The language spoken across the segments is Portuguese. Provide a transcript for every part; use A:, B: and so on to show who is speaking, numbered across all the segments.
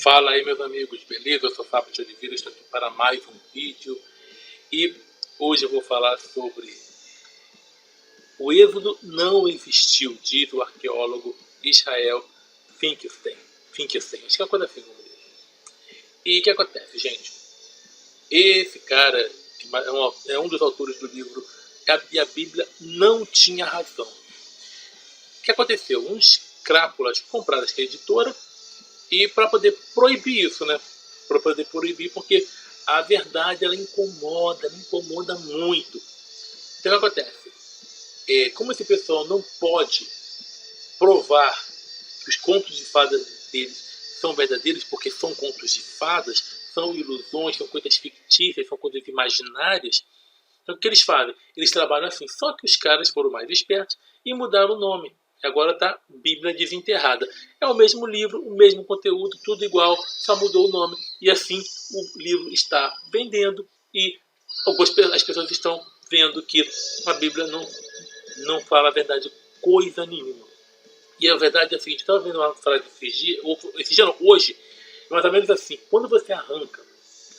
A: Fala aí, meus amigos, beleza? Eu sou Fábio de Oliveira, estou aqui para mais um vídeo e hoje eu vou falar sobre o Êxodo não existiu, diz o arqueólogo Israel Finkelstein, acho que é uma coisa assim o nome dele. E o que acontece, gente? Esse cara é um dos autores do livro e a Bíblia não tinha razão. O que aconteceu? Uns crápulas compraram essa editora e para poder proibir isso, né? Para poder proibir, porque a verdade ela incomoda muito. Então o que acontece? Como esse pessoal não pode provar que os contos de fadas deles são verdadeiros, porque são contos de fadas, são ilusões, são coisas fictícias, são coisas imaginárias. Então o que eles fazem? Eles trabalham assim, só que os caras foram mais espertos e mudaram o nome. Agora está Bíblia Desenterrada. É o mesmo livro, o mesmo conteúdo, tudo igual, só mudou o nome. E assim o livro está vendendo e as pessoas estão vendo que a Bíblia não fala a verdade coisa nenhuma. E a verdade é a seguinte, estava vendo uma frase hoje, mais ou menos assim, quando você arranca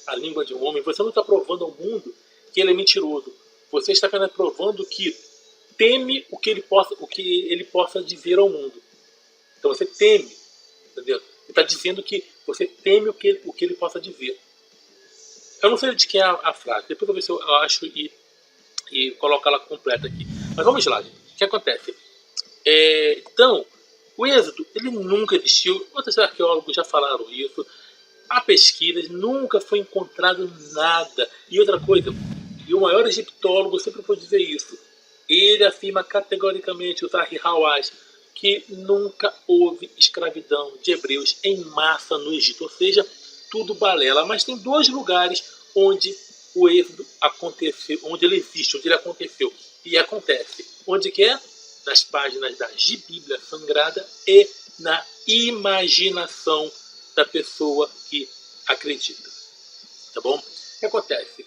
A: a língua de um homem, você não está provando ao mundo que ele é mentiroso. Você está apenas provando que teme o que ele possa dizer ao mundo. Então você teme, entendeu? Ele está dizendo que você teme o que ele possa dizer. Eu não sei de quem é a frase, depois eu vou ver se eu acho e coloco ela completa aqui. Mas vamos lá, gente. O que acontece? Então, o Êxodo, ele nunca existiu. Outros arqueólogos já falaram isso. Há pesquisas, nunca foi encontrado nada. E outra coisa, e o maior egiptólogo sempre pode dizer isso. Ele afirma categoricamente, o Zahi Hawass, que nunca houve escravidão de hebreus em massa no Egito. Ou seja, tudo balela. Mas tem dois lugares onde o Êxodo aconteceu, onde ele existe, onde ele aconteceu. E acontece. Onde que é? Nas páginas da Bíblia Sagrada e na imaginação da pessoa que acredita. Tá bom? O que acontece?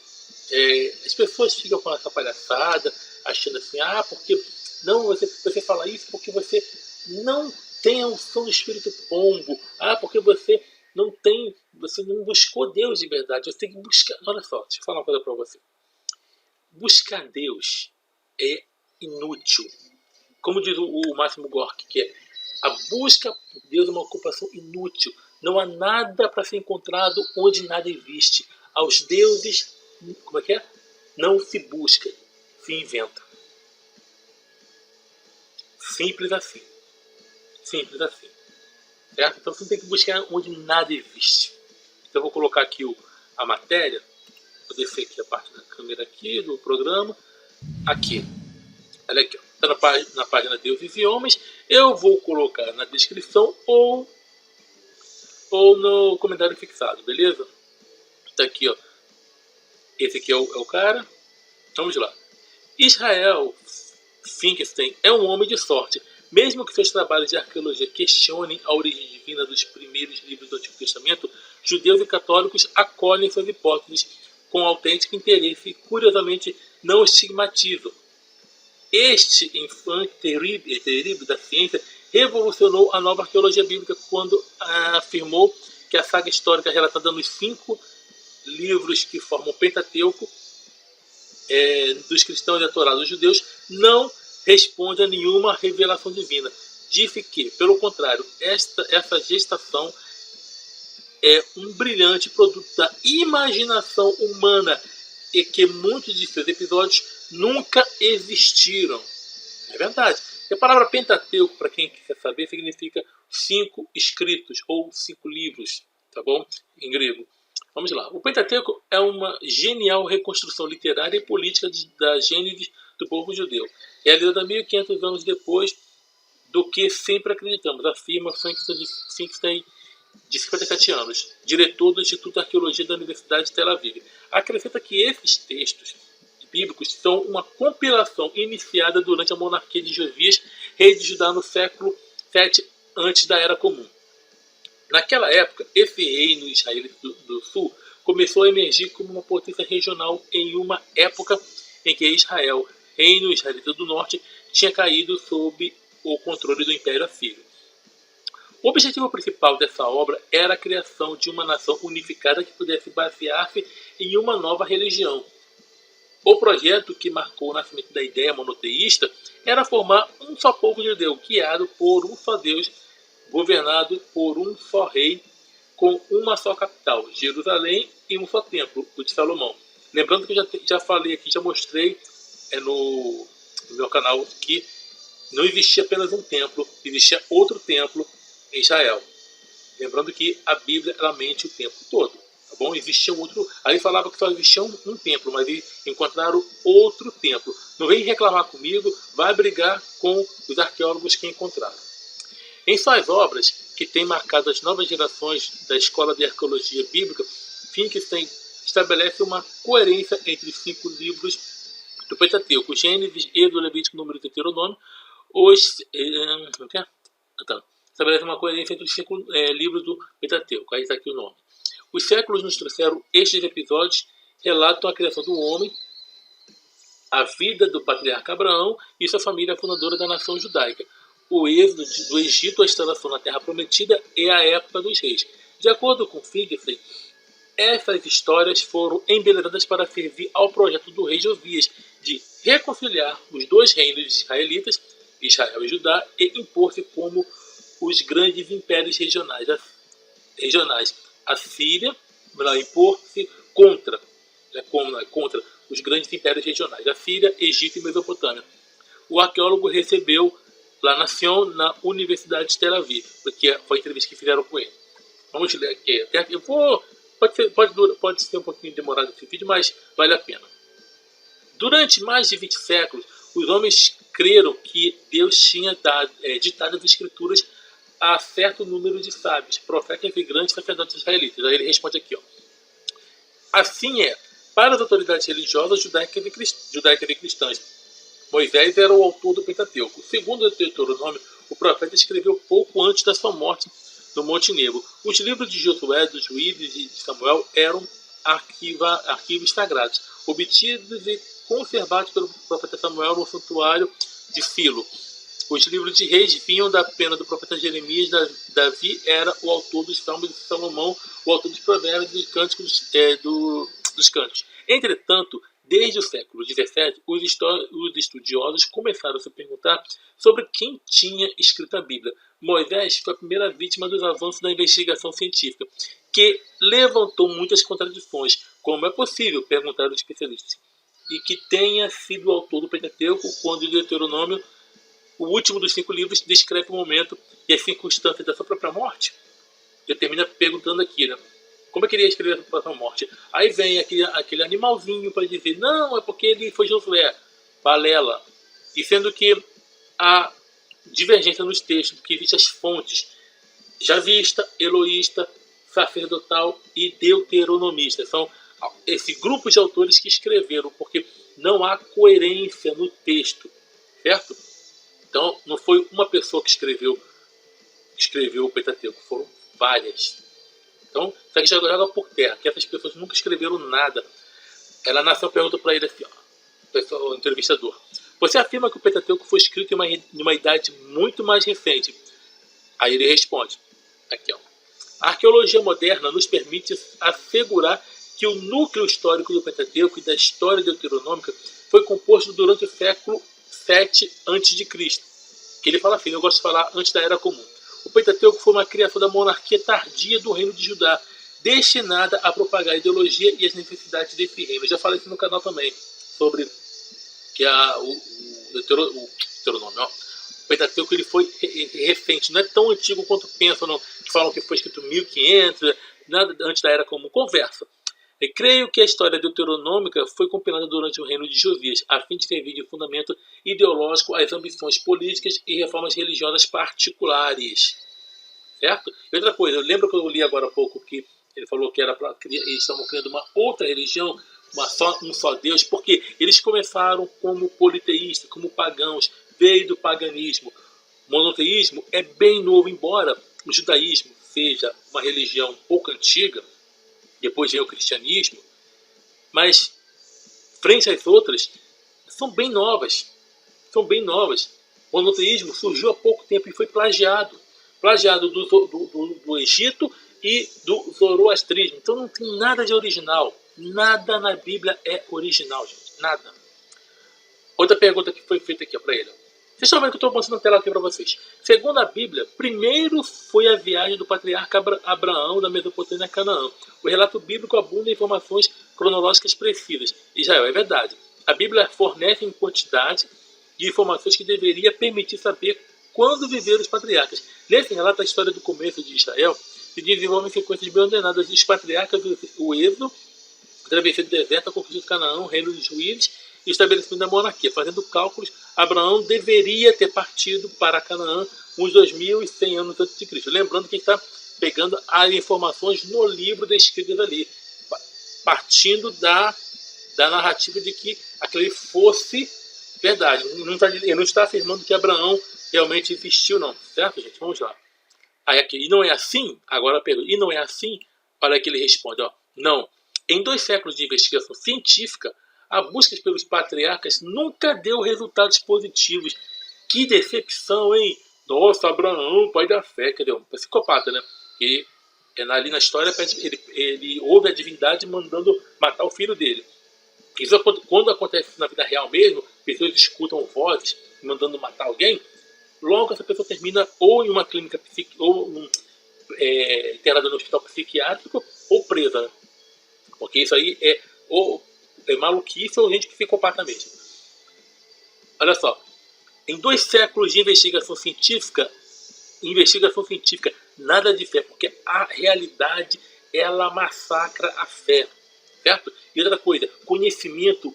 A: As pessoas ficam com essa palhaçada, achando assim, porque não, você fala isso porque você não tem a unção do Espírito Pombo, porque você não buscou Deus de verdade, você tem que buscar. Olha só, deixa eu falar uma coisa para você. Buscar Deus é inútil. Como diz o Máximo Gorki, que é a busca por Deus é uma ocupação inútil. Não há nada para ser encontrado onde nada existe. Aos deuses, como é que é? Não se busca, se inventa. Simples assim. Simples assim. Certo? Então você tem que buscar onde nada existe. Então eu vou colocar aqui a matéria. Vou descer aqui a parte da câmera aqui do programa. Aqui. Olha aqui. Está na página Deuses e Homens. Eu vou colocar na descrição ou no comentário fixado, beleza? Está aqui, ó. Esse aqui é o cara. Vamos lá. Israel Finkelstein é um homem de sorte. Mesmo que seus trabalhos de arqueologia questionem a origem divina dos primeiros livros do Antigo Testamento, judeus e católicos acolhem suas hipóteses com autêntico interesse e, curiosamente, não estigmatizam. Este infante terrível da ciência revolucionou a nova arqueologia bíblica quando afirmou que a saga histórica relatada nos 5 livros que formam o Pentateuco dos cristãos e a Torá dos judeus não responde a nenhuma revelação divina. Disse que, pelo contrário, essa gestação é um brilhante produto da imaginação humana e que muitos de seus episódios nunca existiram. É verdade. E a palavra Pentateuco, para quem quiser saber, significa 5 escritos ou 5 livros, tá bom? Em grego. Vamos lá. O Pentateuco é uma genial reconstrução literária e política da gênese do povo judeu. Realizada 1500 anos depois do que sempre acreditamos, afirma Finkelstein, de 57 anos, diretor do Instituto de Arqueologia da Universidade de Tel Aviv. Acrescenta que esses textos bíblicos são uma compilação iniciada durante a monarquia de Josias, rei de Judá no século 7 antes da Era Comum. Naquela época, esse reino israelita do sul começou a emergir como uma potência regional em uma época em que Israel, reino israelita do norte, tinha caído sob o controle do Império Assírio. O objetivo principal dessa obra era a criação de uma nação unificada que pudesse basear-se em uma nova religião. O projeto que marcou o nascimento da ideia monoteísta era formar um só povo judeu, guiado por um só Deus, governado por um só rei, com uma só capital, Jerusalém, e um só templo, o de Salomão. Lembrando que eu já falei aqui, já mostrei no meu canal que não existia apenas um templo, existia outro templo em Israel. Lembrando que a Bíblia ela mente o tempo todo. Tá bom? Existia um outro. Aí falava que só existia um templo, mas eles encontraram outro templo. Não vem reclamar comigo, vai brigar com os arqueólogos que encontraram. Em suas obras, que têm marcado as novas gerações da Escola de Arqueologia Bíblica, Finkelstein estabelece uma coerência entre os 5 livros do Pentateuco: Gênesis, Êxodo, Levítico, Número e Deuteronômio. Estabelece uma coerência entre os 5 livros do Pentateuco. Aí está aqui o nome. Os séculos nos trouxeram estes episódios, relatam a criação do homem, a vida do patriarca Abraão e sua família fundadora da nação judaica, o êxodo do Egito à instalação na Terra Prometida e a época dos reis. De acordo com Finkelstein, essas histórias foram embelezadas para servir ao projeto do rei Josias de reconciliar os 2 reinos israelitas, Israel e Judá, e impor-se como os grandes impérios regionais. A Síria vai impor-se contra os grandes impérios regionais, a Síria, Egito e Mesopotâmia. O arqueólogo recebeu lá na Sion, na Universidade de Tel Aviv, porque foi a entrevista que fizeram com ele. Vamos ler aqui. Pode ser um pouquinho demorado esse vídeo, mas vale a pena. Durante mais de 20 séculos, os homens creram que Deus tinha ditado as escrituras a certo número de sábios, profetas e grandes sacerdotes israelitas. Aí ele responde aqui, ó. Assim para as autoridades religiosas judaicas e cristãs, Moisés era o autor do Pentateuco. Segundo o Deuteronômio, o profeta escreveu pouco antes da sua morte no Monte Nebo. Os livros de Josué, dos Juízes e de Samuel eram arquivos sagrados, obtidos e conservados pelo profeta Samuel no santuário de Silo. Os livros de Reis vinham da pena do profeta Jeremias. Davi era o autor dos Salmos de Salomão, o autor dos Provérbios e Cânticos dos Cânticos. Entretanto, desde o século XVII, os estudiosos começaram a se perguntar sobre quem tinha escrito a Bíblia. Moisés foi a primeira vítima dos avanços da investigação científica, que levantou muitas contradições. Como é possível, perguntaram os especialistas, e que tenha sido o autor do Pentateuco, quando o Deuteronômio, o último dos 5 livros, descreve o momento e as circunstâncias da sua própria morte? Ele termina perguntando aqui, né? Como é que ele ia escrever a sua própria morte? Aí vem aquele animalzinho para dizer, não, é porque ele foi Josué, balela. E sendo que a divergência nos textos, que existe as fontes javista, eloísta, sacerdotal e deuteronomista. São esse grupo de autores que escreveram, porque não há coerência no texto, certo? Então, não foi uma pessoa que escreveu o Pentateuco, foram várias. Então, isso aqui já joga por terra, que essas pessoas nunca escreveram nada. Ela nasceu, pergunta para ele assim, ó, o entrevistador. Você afirma que o Pentateuco foi escrito em uma idade muito mais recente. Aí ele responde, aqui, ó. A arqueologia moderna nos permite assegurar que o núcleo histórico do Pentateuco e da história deuteronômica foi composto durante o século 7 a.C. Que ele fala assim, eu gosto de falar antes da Era Comum. O Pentateuco foi uma criação da monarquia tardia do reino de Judá, destinada a propagar a ideologia e as necessidades desse reino. Eu já falei isso no canal também, sobre que o Deuteronômio, ó. O Pentateuco ele foi recente, não é tão antigo quanto pensam, não, que falam que foi escrito 1500, nada antes da Era Comum. Conversa. Eu creio que a história deuteronômica foi compilada durante o reino de Josias, a fim de servir de fundamento ideológico às ambições políticas e reformas religiosas particulares. Certo? E outra coisa, eu lembro que eu li agora há pouco que ele falou que eles estavam criando uma outra religião, um só Deus, porque eles começaram como politeístas, como pagãos, veio do paganismo. O monoteísmo é bem novo, embora o judaísmo seja uma religião um pouco antiga, depois vem o cristianismo, mas frente às outras, são bem novas. O monoteísmo surgiu há pouco tempo e foi plagiado. plagiado do Egito e do zoroastrismo. Então não tem nada de original. Nada na Bíblia é original, gente. Nada. Outra pergunta que foi feita aqui para ele. Vocês estão vendo que eu estou mostrando na tela aqui para vocês. Segundo a Bíblia, primeiro foi a viagem do patriarca Abraão da Mesopotâmia a Canaã. O relato bíblico abunda em informações cronológicas precisas. Israel, é verdade. A Bíblia fornece em quantidade de informações que deveria permitir saber quando viveram os patriarcas. Nesse relato, a história do começo de Israel se desenvolve em sequências bem ordenadas. Os patriarcas, o Êxodo, a travessia do deserto, a conquista de Canaã, o reino dos juízes e o estabelecimento da monarquia. Fazendo cálculos, Abraão deveria ter partido para Canaã uns 2100 anos antes de Cristo. Lembrando que está pegando as informações no livro descritas ali, partindo da narrativa de que aquele fosse verdade. Ele não está afirmando que Abraão realmente existiu, não. Certo, gente? Vamos lá. Aí aqui, e não é assim? Agora a pergunta, e não é assim? Olha que ele responde, ó, não. Em 2 séculos de investigação científica, a busca pelos patriarcas nunca deu resultados positivos. Que decepção, hein? Nossa, Abraão, pai da fé, cadê? Um psicopata, né? E ali na história ele ouve a divindade mandando matar o filho dele. Isso quando acontece na vida real mesmo, pessoas escutam vozes mandando matar alguém, logo essa pessoa termina ou em uma clínica psíquica, ou internada no hospital psiquiátrico, ou presa, né? Porque isso aí é maluquice ou gente psicopata mesmo. Olha só, em 2 séculos de investigação científica, nada de fé, porque a realidade ela massacra a fé, certo? E outra coisa, conhecimento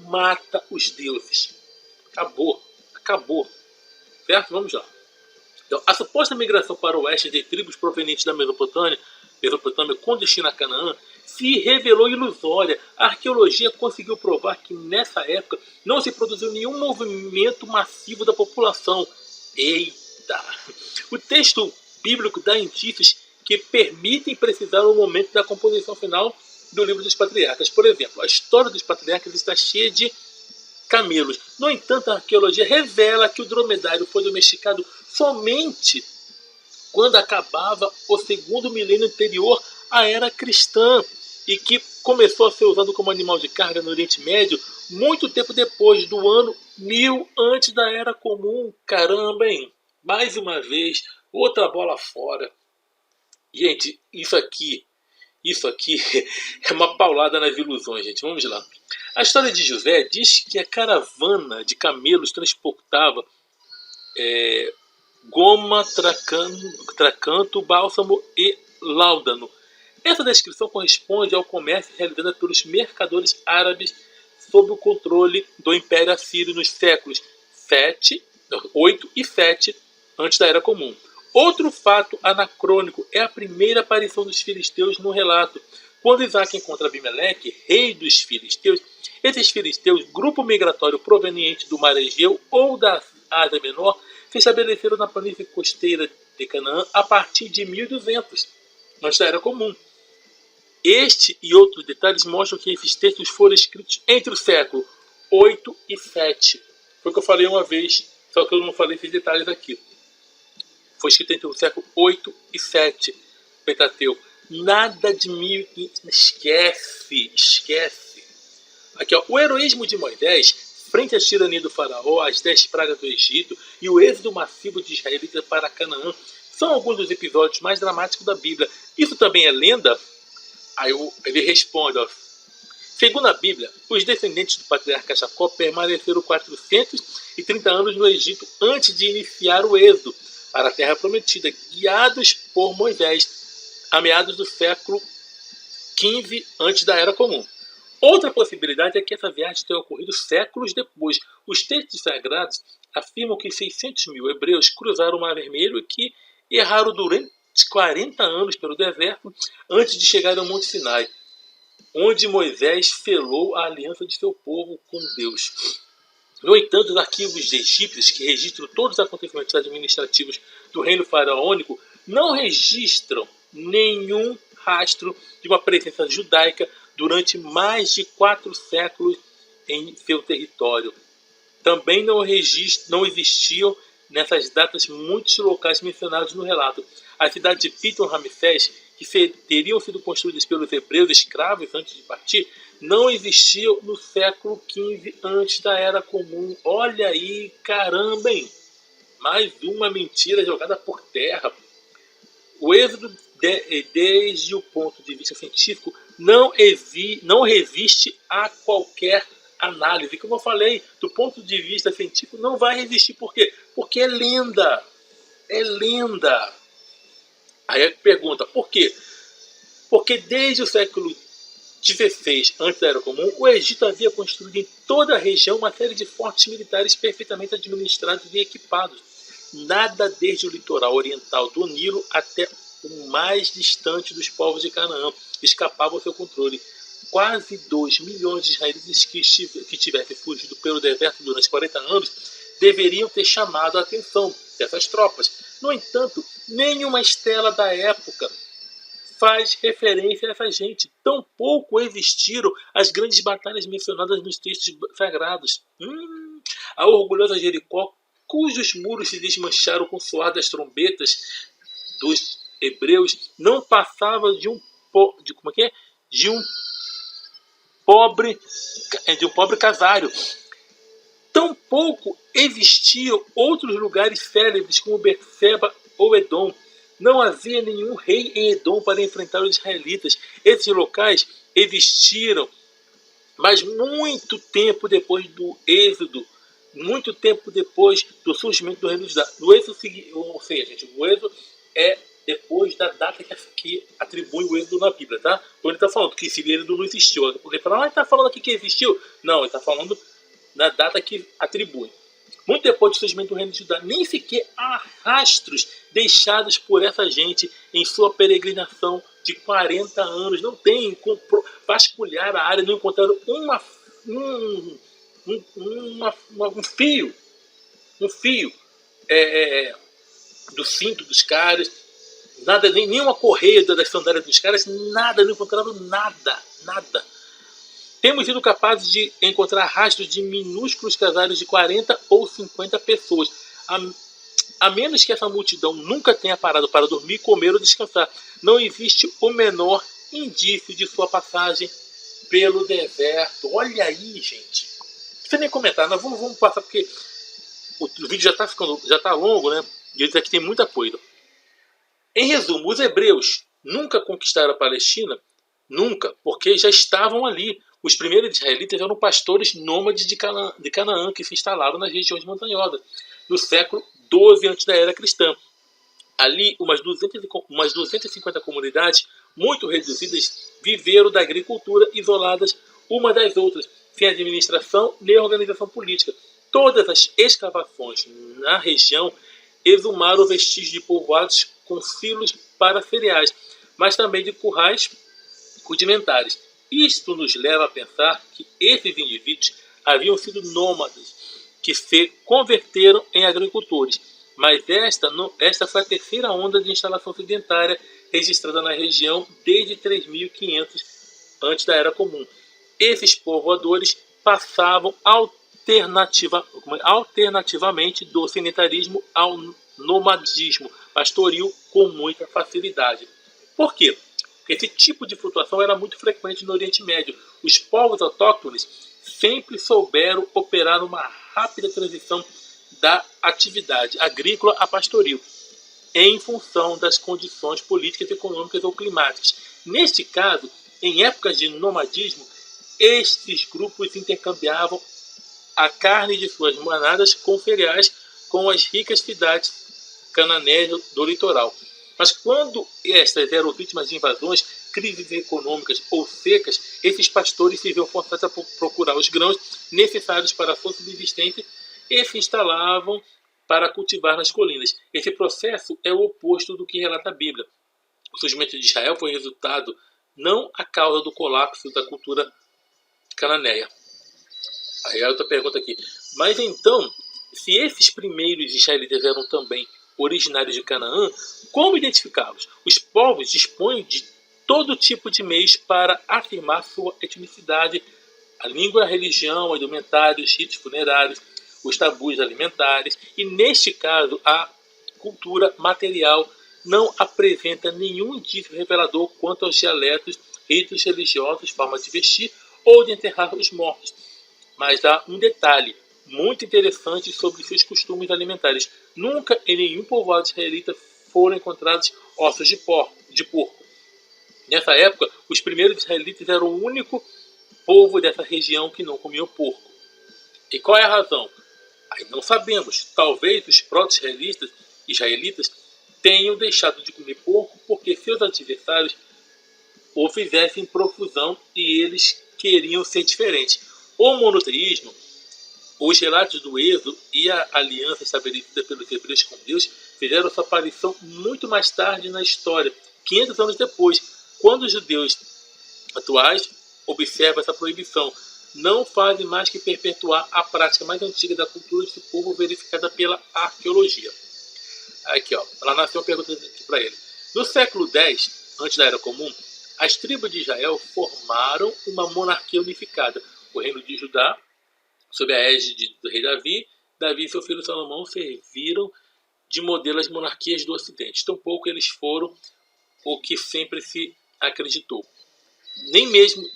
A: mata os deuses. Acabou, certo? Vamos lá. Então, a suposta migração para o oeste de tribos provenientes da Mesopotâmia com destino a Canaã, se revelou ilusória. A arqueologia conseguiu provar que nessa época não se produziu nenhum movimento massivo da população. Eita! O texto bíblico dá indícios que permitem precisar o momento da composição final do livro dos patriarcas. Por exemplo, a história dos patriarcas está cheia de camelos. No entanto, a arqueologia revela que o dromedário foi domesticado somente quando acabava o 2º milênio anterior à era cristã e que começou a ser usado como animal de carga no Oriente Médio muito tempo depois do ano 1000 antes da Era Comum. Caramba, hein? Mais uma vez, outra bola fora. Gente, isso aqui é uma paulada nas ilusões, gente. Vamos lá. A história de José diz que a caravana de camelos transportava goma, tracanto, bálsamo e láudano. Essa descrição corresponde ao comércio realizado pelos mercadores árabes sob o controle do Império Assírio nos séculos 8 e 7 antes da Era Comum. Outro fato anacrônico é a primeira aparição dos filisteus no relato. Quando Isaac encontra Abimeleque, rei dos filisteus, esses filisteus, grupo migratório proveniente do Mar Egeu ou da Ásia Menor, se estabeleceram na planície costeira de Canaã a partir de 1200, antes da Era Comum. Este e outros detalhes mostram que esses textos foram escritos entre o século 8 e 7. Foi o que eu falei uma vez, só que eu não falei esses detalhes aqui. Foi escrito entre o século 8 e 7, Pentateuco. Nada de 1500. Esquece. Aqui, ó, o heroísmo de Moisés, frente à tirania do faraó, as 10 pragas do Egito e o êxodo massivo de israelitas para Canaã são alguns dos episódios mais dramáticos da Bíblia. Isso também é lenda? Aí ele responde, ó, segundo a Bíblia, os descendentes do patriarca Jacó permaneceram 430 anos no Egito antes de iniciar o êxodo para a terra prometida, guiados por Moisés, a meados do século XV antes da Era Comum. Outra possibilidade é que essa viagem tenha ocorrido séculos depois. Os textos sagrados afirmam que 600 mil hebreus cruzaram o Mar Vermelho e que erraram durante 40 anos pelo deserto antes de chegar ao Monte Sinai, onde Moisés selou a aliança de seu povo com Deus. No entanto, os arquivos egípcios, que registram todos os acontecimentos administrativos do reino faraônico, não registram nenhum rastro de uma presença judaica durante mais de 4 séculos em seu território. Também não existiam nessas datas muitos locais mencionados no relato. A cidade de Piton-Ramsés, que teriam sido construídas pelos hebreus escravos antes de partir, não existiam no século XV antes da Era Comum. Olha aí, caramba, hein? Mais uma mentira jogada por terra. O êxodo, desde o ponto de vista científico, não resiste a qualquer análise. Como eu falei, do ponto de vista científico, não vai resistir. Por quê? Porque é lenda. É lenda. Aí a pergunta, por quê? Porque desde o século XVI, antes da Era Comum, o Egito havia construído em toda a região uma série de fortes militares perfeitamente administrados e equipados. Nada desde o litoral oriental do Nilo até o mais distante dos povos de Canaã escapava ao seu controle. Quase 2 milhões de israelitas que tivessem fugido pelo deserto durante 40 anos deveriam ter chamado a atenção dessas tropas. No entanto, nenhuma estela da época faz referência a essa gente. Tampouco existiram as grandes batalhas mencionadas nos textos sagrados. A orgulhosa Jericó, cujos muros se desmancharam com o soar das trombetas dos hebreus, não passava de um pobre casário. Tampouco existiam outros lugares célebres como Berseba ou Edom. Não havia nenhum rei em Edom para enfrentar os israelitas. Esses locais existiram, mas muito tempo depois do êxodo, muito tempo depois do surgimento do reino de Judá. O êxodo é depois da data que atribui o êxodo na Bíblia, tá? Então ele está falando que esse êxodo não existiu. Porque ele fala, ele está falando aqui que existiu? Não, ele está falando na data que atribui. Muito depois do surgimento do reino de Judá, nem sequer há rastros deixados por essa gente em sua peregrinação de 40 anos. Não tem vasculhar a área, não encontraram um fio do cinto dos caras, nada, nenhuma correia das sandálias dos caras, nada, não encontraram nada. Temos sido capazes de encontrar rastros de minúsculos casários de 40 ou 50 pessoas, a menos que essa multidão nunca tenha parado para dormir, comer ou descansar. Não existe o menor indício de sua passagem pelo deserto. Olha aí, gente. Não precisa nem comentar, nós vamos passar porque o vídeo já está longo, né? E eles aqui tem muita coisa. Em resumo, os hebreus nunca conquistaram a Palestina, nunca, porque já estavam ali. Os primeiros israelitas eram pastores nômades de Canaã que se instalaram nas regiões montanhosas, no século XII antes da era cristã. Ali, umas 250 comunidades, muito reduzidas, viveram da agricultura, isoladas umas das outras, sem administração nem organização política. Todas as escavações na região exumaram vestígios de povoados com silos para cereais, mas também de currais rudimentares. Isto nos leva a pensar que esses indivíduos haviam sido nômades, que se converteram em agricultores. Mas esta foi a terceira onda de instalação sedentária registrada na região desde 3500 antes da Era Comum. Esses povoadores passavam alternativamente do sedentarismo ao nomadismo pastoril com muita facilidade. Por quê? Esse tipo de flutuação era muito frequente no Oriente Médio. Os povos autóctones sempre souberam operar uma rápida transição da atividade agrícola a pastoril, em função das condições políticas, econômicas ou climáticas. Neste caso, em épocas de nomadismo, estes grupos intercambiavam a carne de suas manadas com cereais com as ricas cidades cananeias do litoral. Mas quando estas eram vítimas de invasões, crises econômicas ou secas, esses pastores se viam forçados a procurar os grãos necessários para a sua subsistência e se instalavam para cultivar nas colinas. Esse processo é o oposto do que relata a Bíblia. O surgimento de Israel foi resultado não a causa do colapso da cultura cananeia. Aí a outra pergunta aqui. Mas então, se esses primeiros israelitas eram também originários de Canaã, como identificá-los? Os povos dispõem de todo tipo de meios para afirmar sua etnicidade, a língua, a religião, a indumentária, os ritos funerários. os tabus alimentares, e neste caso a cultura material não apresenta nenhum indício revelador quanto aos dialetos, ritos religiosos, formas de vestir ou de enterrar os mortos. Mas há um detalhe muito interessante sobre seus costumes alimentares. Nunca em nenhum povoado israelita foram encontrados ossos de porco. Nessa época, os primeiros israelitas eram o único povo dessa região que não comia porco. E qual é a razão? Aí não sabemos. Talvez os proto-israelitas tenham deixado de comer porco porque seus adversários o fizessem profusão e eles queriam ser diferentes. O monoteísmo, os relatos do Êxodo e a aliança estabelecida pelos hebreus com Deus fizeram sua aparição muito mais tarde na história, 500 anos depois, quando os judeus atuais observam essa proibição. Não fazem mais que perpetuar a prática mais antiga da cultura desse povo verificada pela arqueologia. Aqui, ó, lá nasceu uma pergunta aqui para ele. No século X, antes da Era Comum, as tribos de Israel formaram uma monarquia unificada. O reino de Judá, sob a égide do rei Davi, Davi e seu filho Salomão serviram de modelo às monarquias do Ocidente. Tampouco eles foram o que sempre se acreditou. Nem mesmo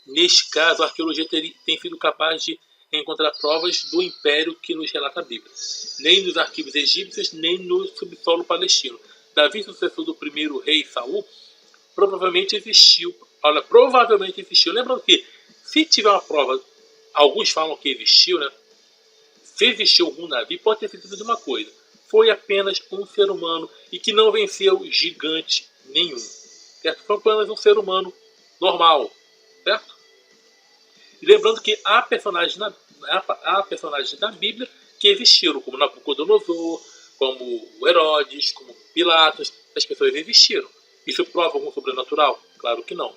A: neste caso a arqueologia tem sido capaz de encontrar provas do império que nos relata a Bíblia. Nem nos arquivos egípcios, nem no subsolo palestino. Davi, sucessor do primeiro rei Saul, provavelmente existiu. Olha, provavelmente existiu. Lembrando que, se tiver uma prova, alguns falam que existiu, né? Se existiu algum Davi, pode ter sido de uma coisa. Foi apenas um ser humano e que não venceu gigante nenhum. Certo? Foi apenas um ser humano normal. Certo? E lembrando que há personagens da Bíblia que existiram, como Nabucodonosor, como Herodes, como Pilatos. As pessoas existiram. Isso prova algum sobrenatural? Claro que não.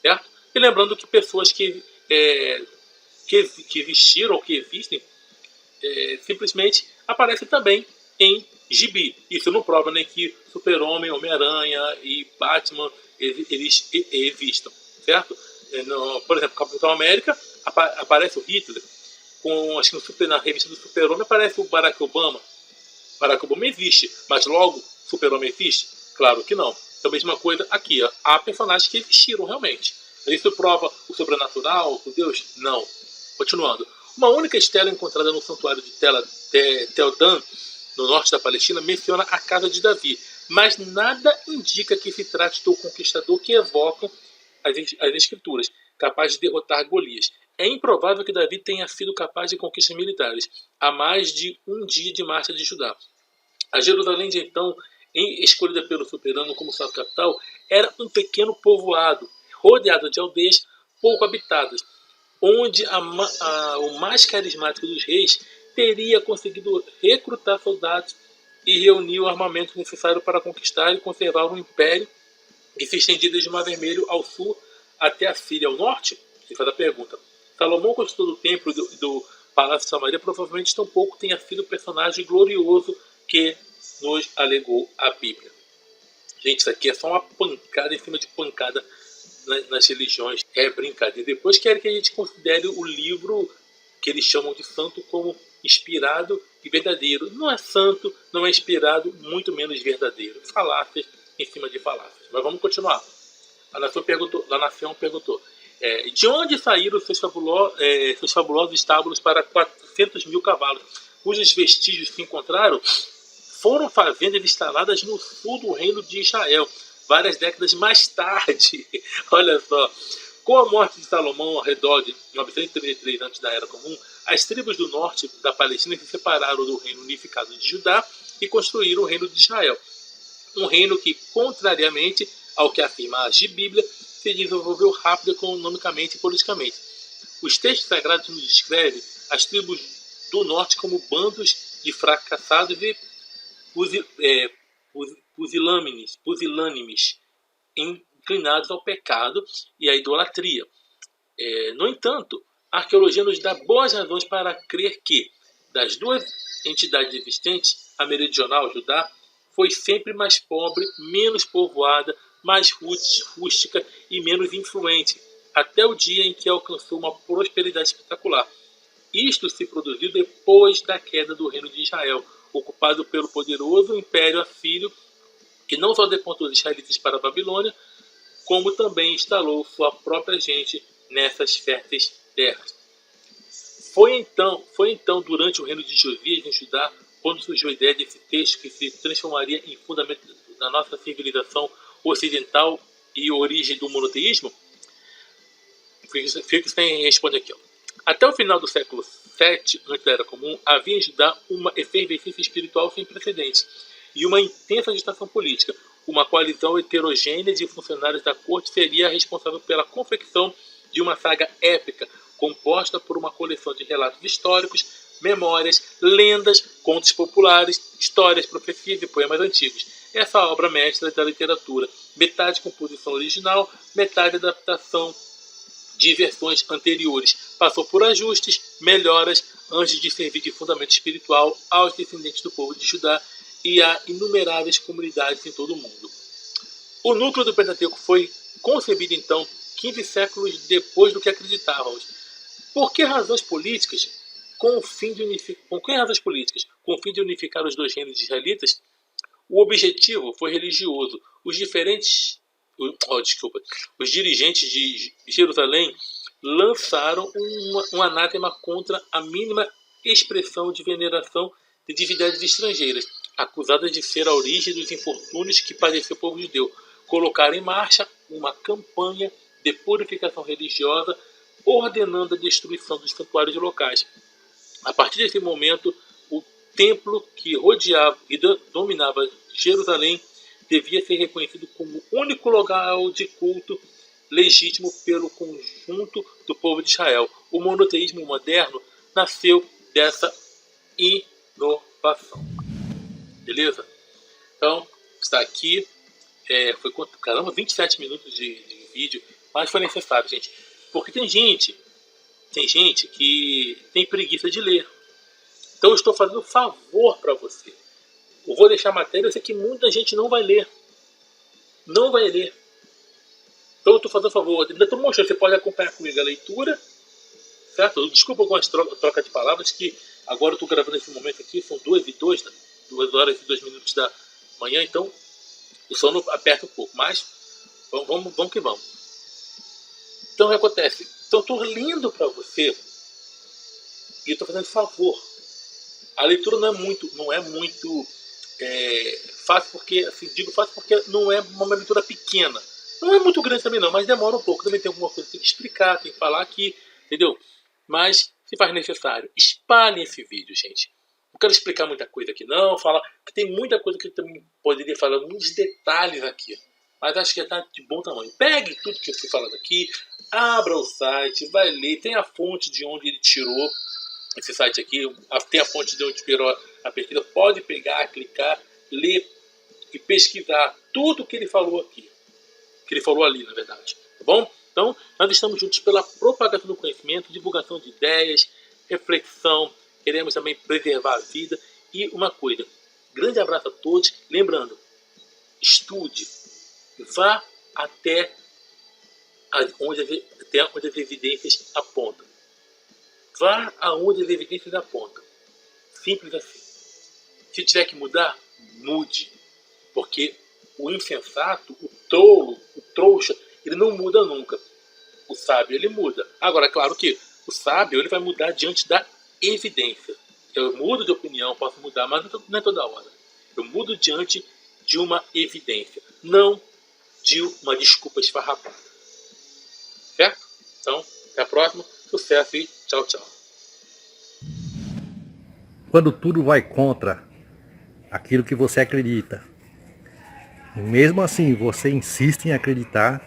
A: Certo? E lembrando que pessoas que existiram ou que existem simplesmente aparecem também em gibi. Isso não prova nem que Super-Homem, Homem-Aranha e Batman eles existam. Certo? Por exemplo, Capitão América aparece o Hitler. Acho que na revista do Super-Homem aparece o Barack Obama. Barack Obama existe, mas logo Super-Homem existe? Claro que não. Então, a mesma coisa aqui. Ó. Há personagens que existiram realmente. Isso prova o sobrenatural, o Deus? Não. Continuando. Uma única estela encontrada no santuário de Tel Dan, no norte da Palestina, menciona a casa de Davi. Mas nada indica que se trate do conquistador que evocam as escrituras, capaz de derrotar Golias. É improvável que Davi tenha sido capaz de conquistas militares, a mais de um dia de marcha de Judá. A Jerusalém de então, escolhida pelo soberano como sua capital, era um pequeno povoado, rodeado de aldeias pouco habitadas, onde o mais carismático dos reis teria conseguido recrutar soldados e reunir o armamento necessário para conquistar e conservar um império que se estendia desde o Mar Vermelho ao sul até a Síria ao norte. Você faz a pergunta. Salomão construiu o templo do Palácio de Samaria, provavelmente tampouco tenha sido o personagem glorioso que nos alegou a Bíblia. Gente, isso aqui é só uma pancada em cima de pancada nas religiões. É brincadeira. Depois querem que a gente considere o livro que eles chamam de santo como inspirado e verdadeiro. Não é santo, não é inspirado, muito menos verdadeiro. Falácias em cima de falácias. Mas vamos continuar. A nação perguntou de onde saíram seus fabulosos estábulos para 400 mil cavalos, cujos vestígios se encontraram? Foram fazendas instaladas no sul do reino de Israel, várias décadas mais tarde. Olha só. Com a morte de Salomão ao redor de 933 antes da Era Comum, as tribos do norte da Palestina se separaram do reino unificado de Judá e construíram o reino de Israel. Um reino que, contrariamente ao que afirma a Bíblia, se desenvolveu rápido economicamente e politicamente. Os textos sagrados nos descrevem as tribos do norte como bandos de fracassados e pusilânimes, inclinados ao pecado e à idolatria. No entanto, a arqueologia nos dá boas razões para crer que, das duas entidades existentes, a meridional, Judá, foi sempre mais pobre, menos povoada, mais rústica e menos influente, até o dia em que alcançou uma prosperidade espetacular. Isto se produziu depois da queda do reino de Israel, ocupado pelo poderoso Império Assírio, que não só deportou os israelitas para a Babilônia, como também instalou sua própria gente nessas férteis terras. Foi então durante o reino de Josias em Judá, quando surgiu a ideia desse texto que se transformaria em fundamento da nossa civilização ocidental e origem do monoteísmo? Fico sem responder aqui. Até o final do século VII, antes da Era Comum, havia em Judá uma efervescência espiritual sem precedentes e uma intensa agitação política. Uma coalizão heterogênea de funcionários da corte seria responsável pela confecção de uma saga épica, composta por uma coleção de relatos históricos, memórias, lendas, contos populares, histórias, profecias e poemas antigos. Essa obra mestra da literatura, metade composição original, metade adaptação de versões anteriores, passou por ajustes, melhoras, antes de servir de fundamento espiritual aos descendentes do povo de Judá e a inumeráveis comunidades em todo o mundo. O núcleo do Pentateuco foi concebido, então, 15 séculos depois do que acreditávamos. Por que razões políticas? Com o fim de unificar os dois reinos israelitas, o objetivo foi religioso. Os dirigentes de Jerusalém lançaram um anátema contra a mínima expressão de veneração de divindades estrangeiras, acusadas de ser a origem dos infortúnios que padeceu o povo judeu. Colocaram em marcha uma campanha de purificação religiosa, ordenando a destruição dos santuários locais. A partir desse momento, o templo que rodeava e dominava Jerusalém devia ser reconhecido como o único local de culto legítimo pelo conjunto do povo de Israel. O monoteísmo moderno nasceu dessa inovação. Beleza? Então, está aqui. Foi 27 minutos de vídeo, mas foi necessário, gente. Porque tem gente que tem preguiça de ler. Então eu estou fazendo um favor para você. Eu vou deixar a matéria, eu sei que muita gente não vai ler. Não vai ler. Então eu estou fazendo um favor. Ainda estou mostrando, você pode acompanhar comigo a leitura. Certo? Desculpa algumas trocas de palavras, que agora eu estou gravando esse momento aqui, são 2h02, 2 horas e 2 minutos da manhã, então o sono aperta um pouco, mas vamos que vamos. Então o que acontece? Então eu estou lendo para você e estou fazendo favor. A leitura não é muito fácil, porque, assim, digo fácil porque não é uma leitura pequena. Não é muito grande também não, mas demora um pouco. Também tem alguma coisa que tem que explicar, tem que falar aqui, entendeu? Mas, se faz necessário, espalhem esse vídeo, gente. Não quero explicar muita coisa aqui não, falar que tem muita coisa que eu também poderia falar, muitos detalhes aqui. Mas acho que está de bom tamanho. Pegue tudo que eu fui falando aqui, abra o site, vai ler, tem a fonte de onde ele tirou esse site aqui, tem a fonte de onde tirou a pesquisa, pode pegar, clicar, ler e pesquisar tudo que ele falou aqui. Que ele falou ali, na verdade. Tá bom? Então, nós estamos juntos pela propagação do conhecimento, divulgação de ideias, reflexão, queremos também preservar a vida. E uma coisa, grande abraço a todos, lembrando, estude, vá até onde as evidências apontam. Vá aonde as evidências apontam. Simples assim. Se tiver que mudar, mude. Porque o insensato, o tolo, o trouxa, ele não muda nunca. O sábio, ele muda. Agora, é claro que o sábio, ele vai mudar diante da evidência. Eu mudo de opinião, posso mudar, mas não é toda hora. Eu mudo diante de uma evidência, não de uma desculpa esfarrapada. Certo? Então, até a próxima. Sucesso e tchau, tchau.
B: Quando tudo vai contra aquilo que você acredita, mesmo assim você insiste em acreditar,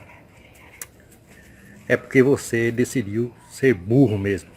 B: é porque você decidiu ser burro mesmo.